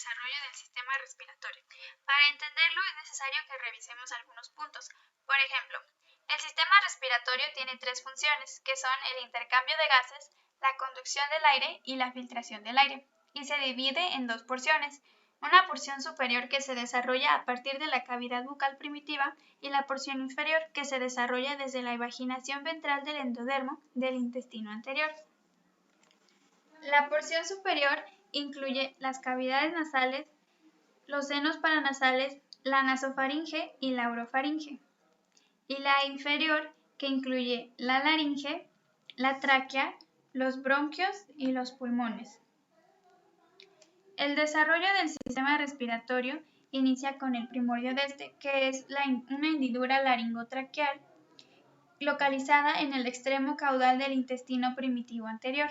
desarrollo del sistema respiratorio. Para entenderlo es necesario que revisemos algunos puntos. Por ejemplo, el sistema respiratorio tiene tres funciones, que son el intercambio de gases, la conducción del aire y la filtración del aire, y se divide en dos porciones. Una porción superior que se desarrolla a partir de la cavidad bucal primitiva y la porción inferior que se desarrolla desde la invaginación ventral del endodermo del intestino anterior. La porción superior incluye las cavidades nasales, los senos paranasales, la nasofaringe y la orofaringe, y la inferior que incluye la laringe, la tráquea, los bronquios y los pulmones. El desarrollo del sistema respiratorio inicia con el primordio de este, que es una hendidura laringotraqueal localizada en el extremo caudal del intestino primitivo anterior.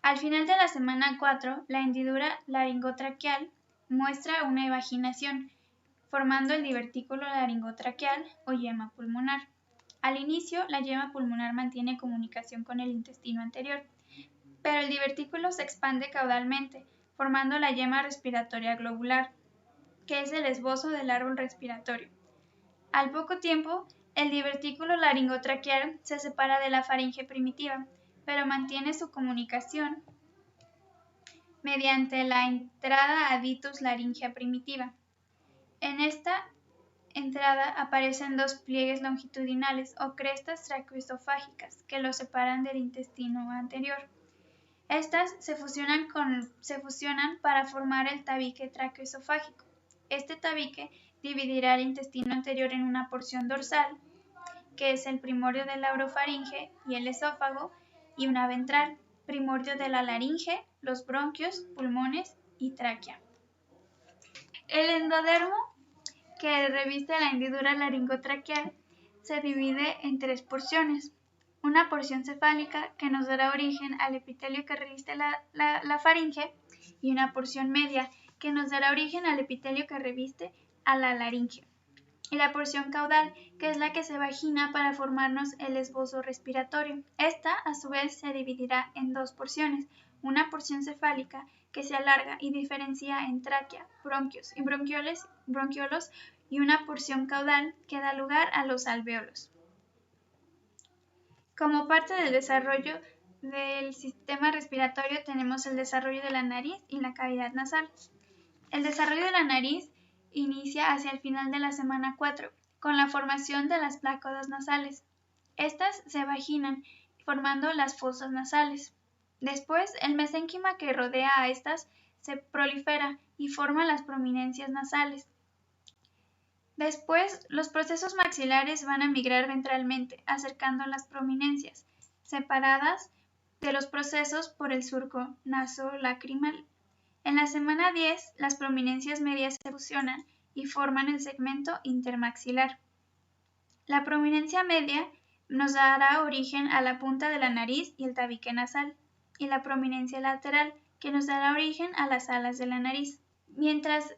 Al final de la semana 4, la hendidura laringotraqueal muestra una evaginación, formando el divertículo laringotraqueal o yema pulmonar. Al inicio, la yema pulmonar mantiene comunicación con el intestino anterior, pero el divertículo se expande caudalmente, formando la yema respiratoria globular, que es el esbozo del árbol respiratorio. Al poco tiempo, el divertículo laringotraqueal se separa de la faringe primitiva, pero mantiene su comunicación mediante la entrada abitus laringea primitiva. En esta entrada aparecen dos pliegues longitudinales o crestas traqueoesofágicas que lo separan del intestino anterior. Estas se fusionan para formar el tabique traqueoesofágico. Este tabique dividirá el intestino anterior en una porción dorsal, que es el primordio de la orofaringe y el esófago, y una ventral, primordio de la laringe, los bronquios, pulmones y tráquea. El endodermo, que reviste la hendidura laringotraqueal, se divide en tres porciones. Una porción cefálica que nos dará origen al epitelio que reviste la faringe y una porción media que nos dará origen al epitelio que reviste a la laringe. Y la porción caudal, que es la que se vagina para formarnos el esbozo respiratorio. Esta, a su vez, se dividirá en dos porciones. Una porción cefálica que se alarga y diferencia en tráquea, bronquios y bronquiolos, y una porción caudal que da lugar a los alvéolos. Como parte del desarrollo del sistema respiratorio tenemos el desarrollo de la nariz y la cavidad nasal. El desarrollo de la nariz inicia hacia el final de la semana 4, con la formación de las plácodas nasales. Estas se vaginan, formando las fosas nasales. Después, el mesénquima que rodea a estas se prolifera y forma las prominencias nasales. Después, los procesos maxilares van a migrar ventralmente, acercando las prominencias, separadas de los procesos por el surco nasolacrimal. En la semana 10, las prominencias medias se fusionan y forman el segmento intermaxilar. La prominencia media nos dará origen a la punta de la nariz y el tabique nasal, y la prominencia lateral, que nos dará origen a las alas de la nariz. Mientras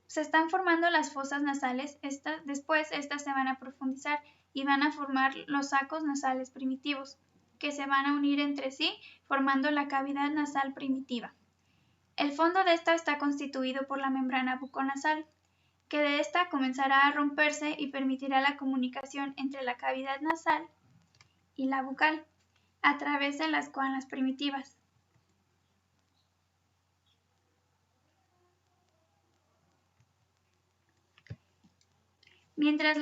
se están formando las fosas nasales, después estas se van a profundizar y van a formar los sacos nasales primitivos, que se van a unir entre sí formando la cavidad nasal primitiva. El fondo de esta está constituido por la membrana buconasal, que de esta comenzará a romperse y permitirá la comunicación entre la cavidad nasal y la bucal, a través de las coanas primitivas. Mientras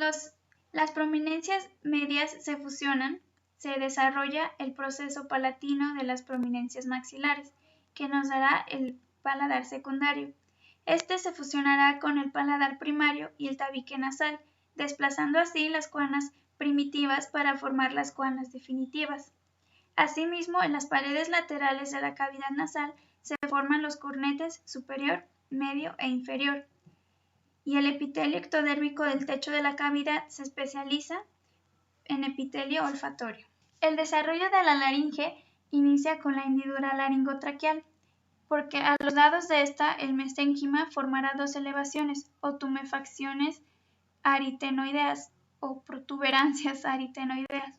las prominencias medias se fusionan, se desarrolla el proceso palatino de las prominencias maxilares, que nos dará el paladar secundario. Este se fusionará con el paladar primario y el tabique nasal, desplazando así las coanas primitivas para formar las coanas definitivas. Asimismo, en las paredes laterales de la cavidad nasal se forman los cornetes superior, medio e inferior, y el epitelio ectodérmico del techo de la cavidad se especializa en epitelio olfatorio. El desarrollo de la laringe inicia con la hendidura laringotraqueal, porque a los lados de esta el mesénquima formará dos elevaciones o tumefacciones aritenoideas o protuberancias aritenoideas,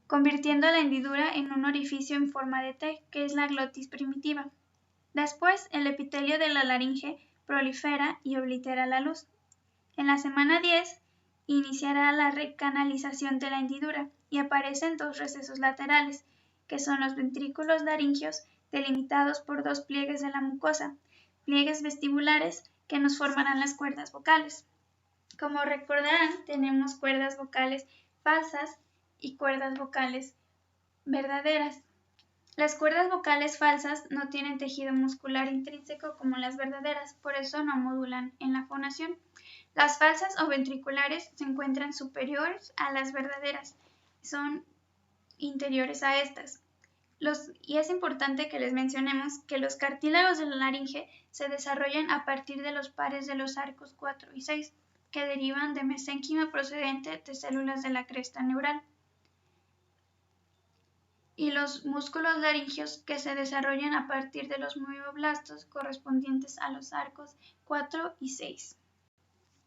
convirtiendo la hendidura en un orificio en forma de T, que es la glotis primitiva. Después, el epitelio de la laringe prolifera y oblitera la luz. En la semana 10 iniciará la recanalización de la hendidura y aparecen dos recesos laterales, que son los ventrículos laringeos delimitados por dos pliegues de la mucosa, pliegues vestibulares que nos formarán las cuerdas vocales. Como recordarán, tenemos cuerdas vocales falsas y cuerdas vocales verdaderas. Las cuerdas vocales falsas no tienen tejido muscular intrínseco como las verdaderas, por eso no modulan en la fonación. Las falsas o ventriculares se encuentran superiores a las verdaderas, son interiores a estas. Y es importante que les mencionemos que los cartílagos de la laringe se desarrollan a partir de los pares de los arcos 4 y 6, que derivan de mesénquima procedente de células de la cresta neural, y los músculos laringeos que se desarrollan a partir de los myoblastos correspondientes a los arcos 4 y 6.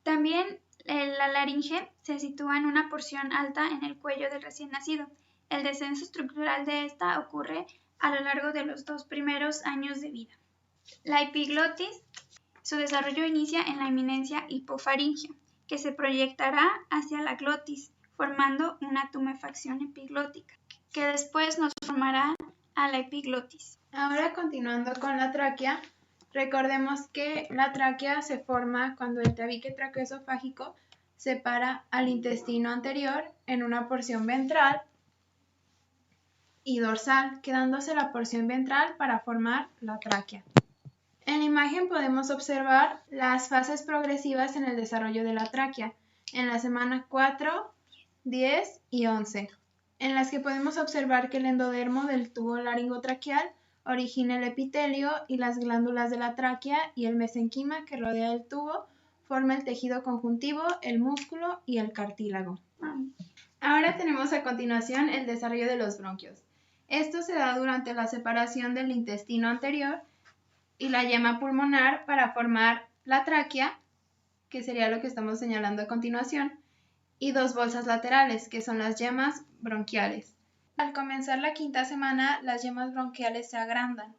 También la laringe se sitúa en una porción alta en el cuello del recién nacido. El descenso estructural de esta ocurre a lo largo de los 2 primeros años de vida. La epiglotis, su desarrollo inicia en la eminencia hipofaringea, que se proyectará hacia la glotis, formando una tumefacción epiglótica, que después nos formará a la epiglotis. Ahora, continuando con la tráquea, recordemos que la tráquea se forma cuando el tabique traqueoesofágico separa al intestino anterior en una porción ventral y dorsal, quedándose la porción ventral para formar la tráquea. En la imagen podemos observar las fases progresivas en el desarrollo de la tráquea, en la semana 4, 10 y 11, en las que podemos observar que el endodermo del tubo laringotraqueal origina el epitelio y las glándulas de la tráquea, y el mesenquima que rodea el tubo forma el tejido conjuntivo, el músculo y el cartílago. Ahora tenemos a continuación el desarrollo de los bronquios. Esto se da durante la separación del intestino anterior y la yema pulmonar para formar la tráquea, que sería lo que estamos señalando a continuación, y dos bolsas laterales, que son las yemas bronquiales. Al comenzar la quinta semana, las yemas bronquiales se agrandan.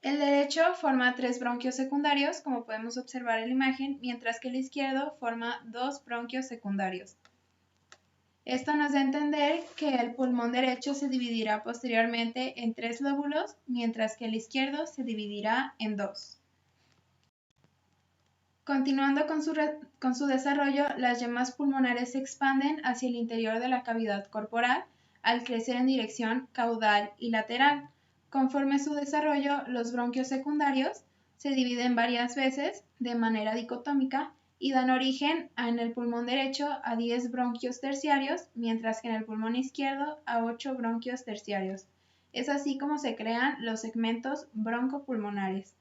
El derecho forma 3 bronquios secundarios, como podemos observar en la imagen, mientras que el izquierdo forma 2 bronquios secundarios. Esto nos da a entender que el pulmón derecho se dividirá posteriormente en 3 lóbulos, mientras que el izquierdo se dividirá en 2. Continuando con su desarrollo, las yemas pulmonares se expanden hacia el interior de la cavidad corporal al crecer en dirección caudal y lateral. Conforme su desarrollo, los bronquios secundarios se dividen varias veces de manera dicotómica y dan origen en el pulmón derecho a 10 bronquios terciarios, mientras que en el pulmón izquierdo a 8 bronquios terciarios. Es así como se crean los segmentos broncopulmonares.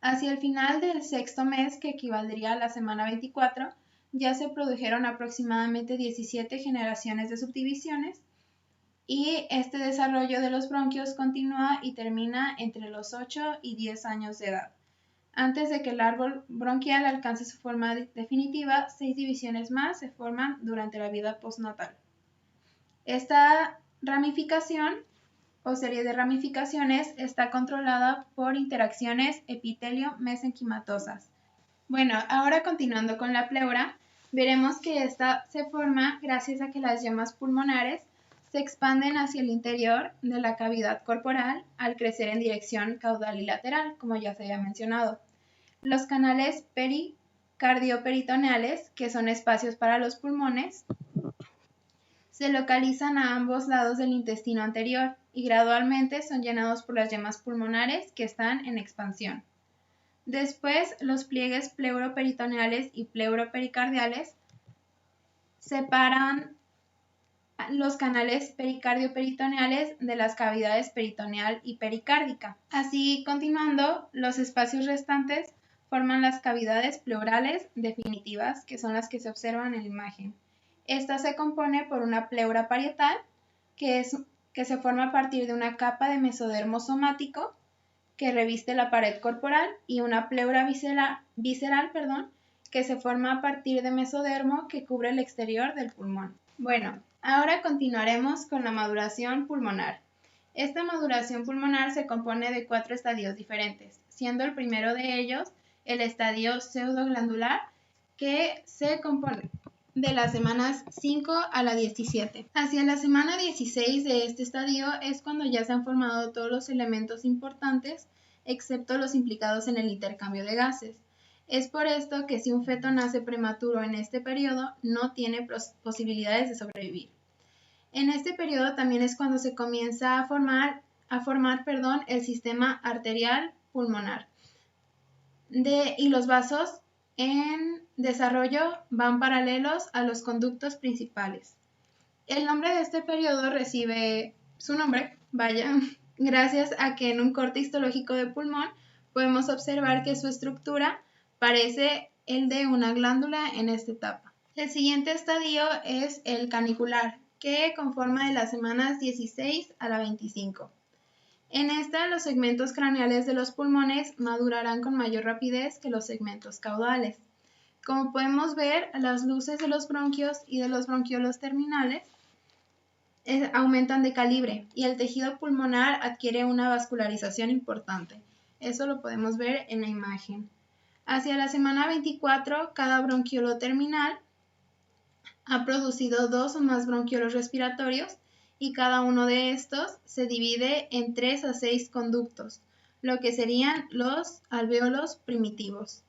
Hacia el final del 6º mes, que equivaldría a la semana 24, ya se produjeron aproximadamente 17 generaciones de subdivisiones, y este desarrollo de los bronquios continúa y termina entre los 8 y 10 años de edad. Antes de que el árbol bronquial alcance su forma definitiva, 6 divisiones más se forman durante la vida postnatal. Esta ramificación o serie de ramificaciones está controlada por interacciones epitelio-mesenquimatosas. Bueno, ahora continuando con la pleura, veremos que esta se forma gracias a que las yemas pulmonares se expanden hacia el interior de la cavidad corporal al crecer en dirección caudal y lateral, como ya se había mencionado. Los canales pericardioperitoneales, que son espacios para los pulmones, se localizan a ambos lados del intestino anterior y gradualmente son llenados por las yemas pulmonares que están en expansión. Después, los pliegues pleuroperitoneales y pleuropericardiales separan los canales pericardioperitoneales de las cavidades peritoneal y pericárdica. Así, continuando, los espacios restantes forman las cavidades pleurales definitivas, que son las que se observan en la imagen. Esta se compone por una pleura parietal, que se forma a partir de una capa de mesodermo somático que reviste la pared corporal, y una pleura visceral, que se forma a partir de mesodermo que cubre el exterior del pulmón. Bueno, ahora continuaremos con la maduración pulmonar. Esta maduración pulmonar se compone de 4 estadios diferentes, siendo el primero de ellos el estadio pseudoglandular, que se compone de las semanas 5 a la 17. Hacia la semana 16 de este estadio es cuando ya se han formado todos los elementos importantes, excepto los implicados en el intercambio de gases. Es por esto que si un feto nace prematuro en este periodo, no tiene posibilidades de sobrevivir. En este periodo también es cuando se comienza a formar el sistema arterial pulmonar. Y los vasos en desarrollo van paralelos a los conductos principales. El nombre de este periodo recibe su nombre, gracias a que en un corte histológico de pulmón podemos observar que su estructura parece el de una glándula en esta etapa. El siguiente estadio es el canicular, que conforma de las semanas 16 a la 25. En esta, los segmentos craneales de los pulmones madurarán con mayor rapidez que los segmentos caudales. Como podemos ver, las luces de los bronquios y de los bronquiolos terminales aumentan de calibre y el tejido pulmonar adquiere una vascularización importante. Eso lo podemos ver en la imagen. Hacia la semana 24, cada bronquiolo terminal ha producido 2 o más bronquiolos respiratorios y cada uno de estos se divide en 3 a 6 conductos, lo que serían los alvéolos primitivos.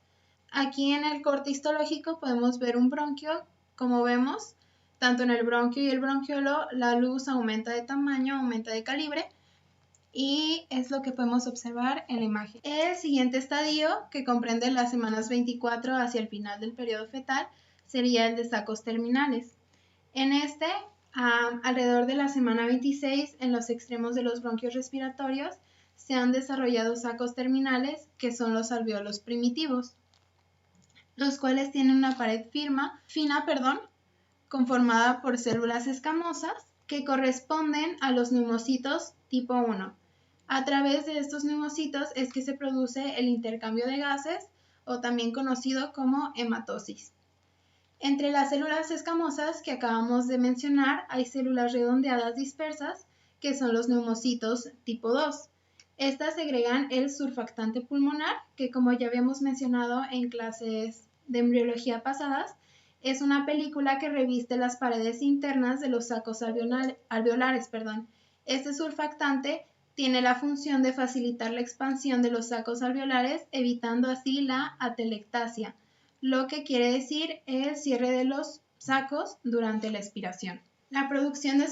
Aquí en el corte histológico podemos ver un bronquio. Como vemos, tanto en el bronquio y el bronquiolo, la luz aumenta de tamaño, aumenta de calibre, y es lo que podemos observar en la imagen. El siguiente estadio, que comprende las semanas 24 hacia el final del periodo fetal, sería el de sacos terminales. En este, alrededor de la semana 26, en los extremos de los bronquios respiratorios, se han desarrollado sacos terminales, que son los alvéolos primitivos, los cuales tienen una pared fina, conformada por células escamosas que corresponden a los neumocitos tipo 1. A través de estos neumocitos es que se produce el intercambio de gases, o también conocido como hematosis. Entre las células escamosas que acabamos de mencionar hay células redondeadas dispersas, que son los neumocitos tipo 2. Estas segregan el surfactante pulmonar, que como ya habíamos mencionado en clases de embriología pasadas, es una película que reviste las paredes internas de los sacos alveolares. Este surfactante tiene la función de facilitar la expansión de los sacos alveolares, evitando así la atelectasia, lo que quiere decir el cierre de los sacos durante la expiración. La producción de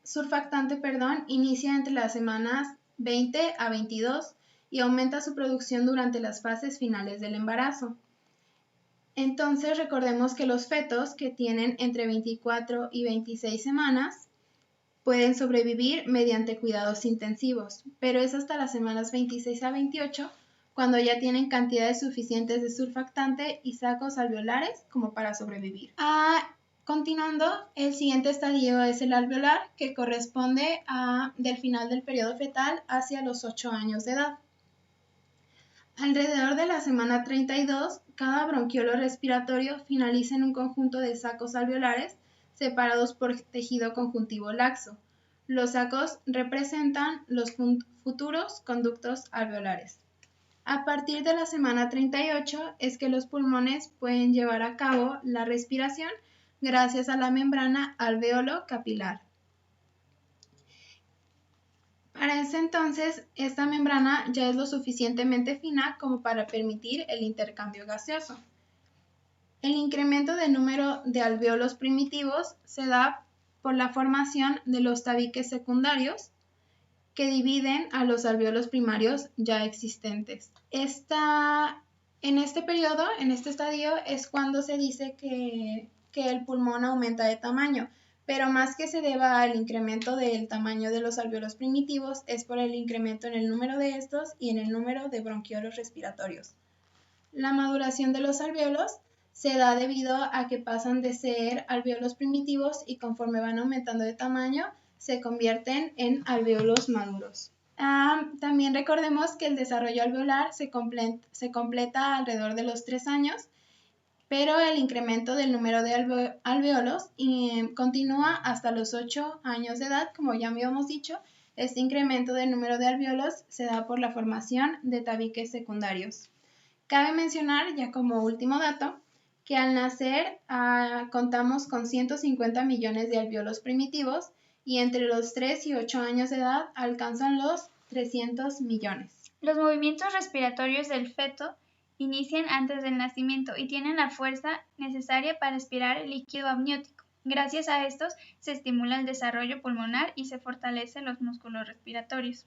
surfactante inicia entre las semanas 20 a 22 y aumenta su producción durante las fases finales del embarazo. Entonces recordemos que los fetos que tienen entre 24 y 26 semanas pueden sobrevivir mediante cuidados intensivos, pero es hasta las semanas 26 a 28 cuando ya tienen cantidades suficientes de surfactante y sacos alveolares como para sobrevivir. Continuando, el siguiente estadio es el alveolar, que corresponde del final del periodo fetal hacia los 8 años de edad. Alrededor de la semana 32, cada bronquiolo respiratorio finaliza en un conjunto de sacos alveolares separados por tejido conjuntivo laxo. Los sacos representan los futuros conductos alveolares. A partir de la semana 38 es que los pulmones pueden llevar a cabo la respiración gracias a la membrana alveolo-capilar. Para ese entonces, esta membrana ya es lo suficientemente fina como para permitir el intercambio gaseoso. El incremento del número de alvéolos primitivos se da por la formación de los tabiques secundarios que dividen a los alvéolos primarios ya existentes. En este periodo, en este estadio, es cuando se dice que el pulmón aumenta de tamaño, pero más que se deba al incremento del tamaño de los alvéolos primitivos, es por el incremento en el número de estos y en el número de bronquiolos respiratorios. La maduración de los alvéolos se da debido a que pasan de ser alvéolos primitivos y conforme van aumentando de tamaño, se convierten en alvéolos maduros. También recordemos que el desarrollo alveolar se completa alrededor de los 3 años, pero el incremento del número de alvéolos continúa hasta los 8 años de edad, como ya habíamos dicho, Este incremento del número de alvéolos se da por la formación de tabiques secundarios. Cabe mencionar, ya como último dato, que al nacer contamos con 150 millones de alvéolos primitivos y entre los 3 y 8 años de edad alcanzan los 300 millones. Los movimientos respiratorios del feto inician antes del nacimiento y tienen la fuerza necesaria para aspirar el líquido amniótico. Gracias a estos se estimula el desarrollo pulmonar y se fortalecen los músculos respiratorios.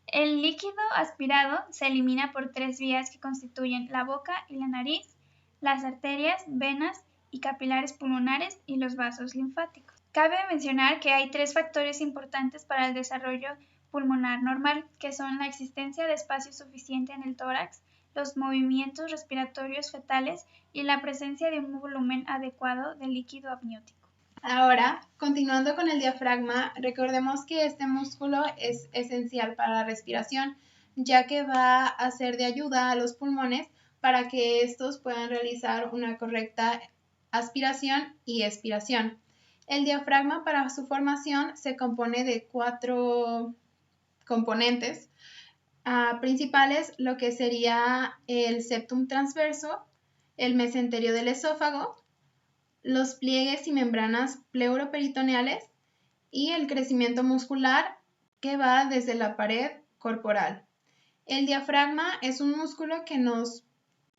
El líquido aspirado se elimina por 3 vías que constituyen la boca y la nariz, las arterias, venas y capilares pulmonares y los vasos linfáticos. Cabe mencionar que hay 3 factores importantes para el desarrollo pulmonar normal, que son la existencia de espacio suficiente en el tórax, los movimientos respiratorios fetales y la presencia de un volumen adecuado de líquido amniótico. Ahora, continuando con el diafragma, recordemos que este músculo es esencial para la respiración, ya que va a ser de ayuda a los pulmones para que estos puedan realizar una correcta aspiración y expiración. El diafragma, para su formación, se compone de 4 componentes principales, lo que sería el septum transverso, el mesenterio del esófago, los pliegues y membranas pleuroperitoneales y el crecimiento muscular que va desde la pared corporal. El diafragma es un músculo que nos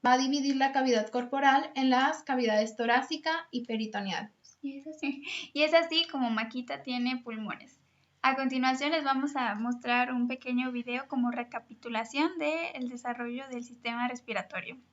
va a dividir la cavidad corporal en las cavidades torácica y peritoneal. Y es así como Maquita tiene pulmones. A continuación les vamos a mostrar un pequeño video como recapitulación del desarrollo del sistema respiratorio.